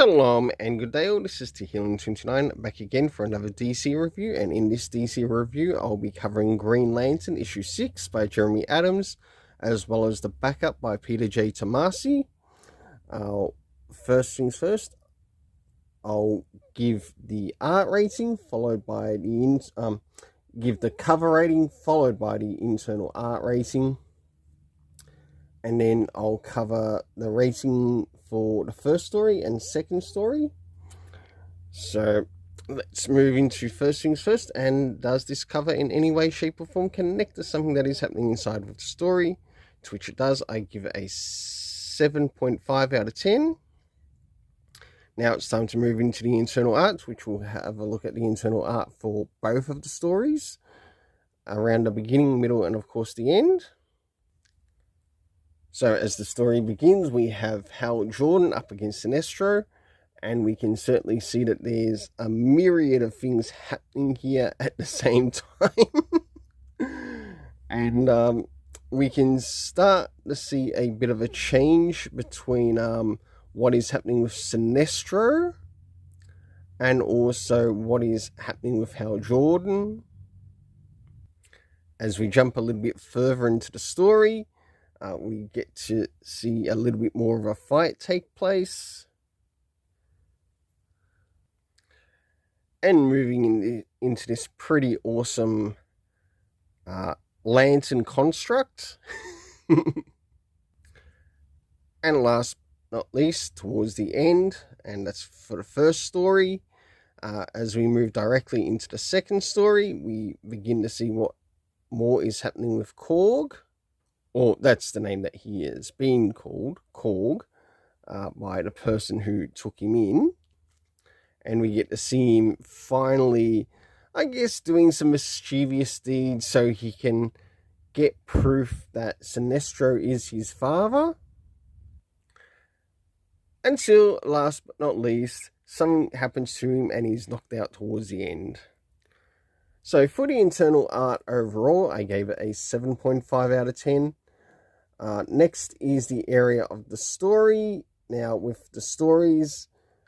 Shalom and good day all, this is Healing29 back again for another DC review, and in this DC review I'll be covering Green Lantern issue 6 by Jeremy Adams, as well as the backup by Peter J. Tomasi. First things first, I'll give the art rating, followed by give the cover rating, followed by the internal art rating, and then I'll cover the rating for the first story and second story. So let's move into first things first. And does this cover in any way, shape or form connect to something that is happening inside of the story? To which it does. I give it a 7.5 out of 10. Now it's time to move into the internal art, which we'll have a look at the internal art for both of the stories, around the beginning, middle, and of course the end. So as the story begins, we have Hal Jordan up against Sinestro, and we can certainly see that there's a myriad of things happening here at the same time. And we can start to see a bit of a change between what is happening with Sinestro and also what is happening with Hal Jordan. As we jump a little bit further into the story, we get to see a little bit more of a fight take place. And moving into this pretty awesome lantern construct. And last but not least, towards the end, and that's for the first story, as we move directly into the second story, we begin to see what more is happening with Korg. Or that's the name that he is being called, Korg, by the person who took him in. And we get to see him finally, I guess, doing some mischievous deeds so he can get proof that Sinestro is his father. Until, last but not least, something happens to him and he's knocked out towards the end. So for the internal art overall, I gave it a 7.5 out of 10. Next is the area of the story. Now, with the stories,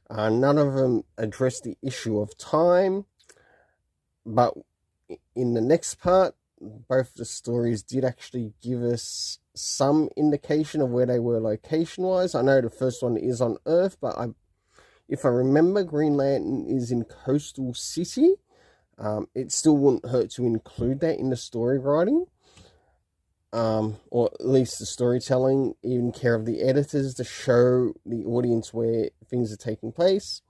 none of them address the issue of time, but in the next part, both the stories did actually give us some indication of where they were location-wise. I know the first one is on Earth, but if I remember, Green Lantern is in Coastal City. It still wouldn't hurt to include that in the story writing. Or at least the storytelling, even care of the editors, to show the audience where things are taking place.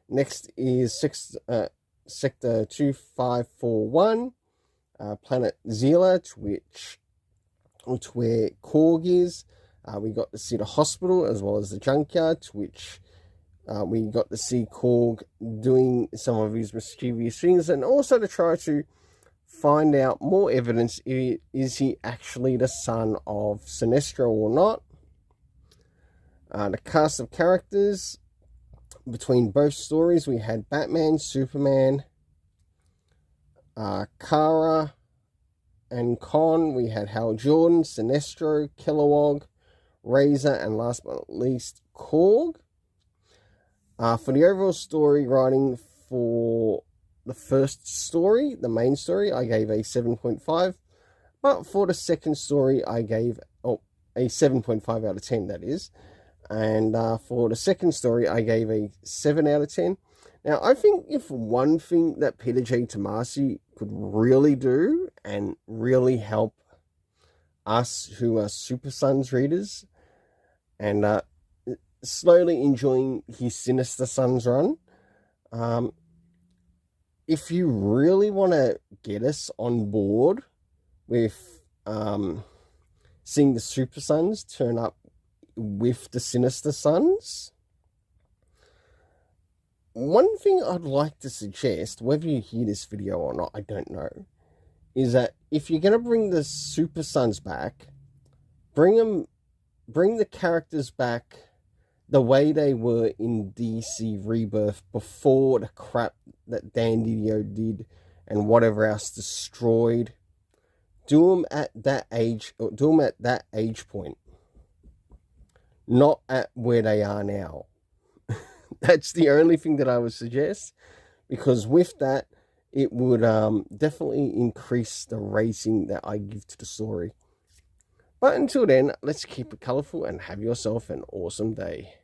Next is Sector 2541, Planet Zila, which where Korg is. We got to see the hospital as well as the junkyard, to which we got to see Korg doing some of his mischievous things, and also to try to find out more evidence. Is he actually the son of Sinestro or not? The cast of characters between both stories, we had Batman, Superman, Kara, and Con. We had Hal Jordan, Sinestro, Kilowog, Razor, and last but not least, Korg. For the overall story writing for the first story, the main story, I gave a 7.5. But for the second story, I gave a 7.5 out of 10, that is. And for the second story, I gave a 7 out of 10. Now, I think if one thing that Peter J. Tomasi could really do and really help us who are Super Sons readers and slowly enjoying his Sinister Sons run, if you really want to get us on board with seeing the Super Sons turn up with the Sinister Sons, one thing I'd like to suggest, whether you hear this video or not, I don't know, is that if you're going to bring the Super Sons back, bring the characters back the way they were in DC Rebirth before the crap that Dan Didio did and whatever else destroyed. Do them at that age, or do them at that age point, not at where they are now. That's the only thing that I would suggest, because with that, it would definitely increase the rating that I give to the story. But until then, let's keep it colorful and have yourself an awesome day.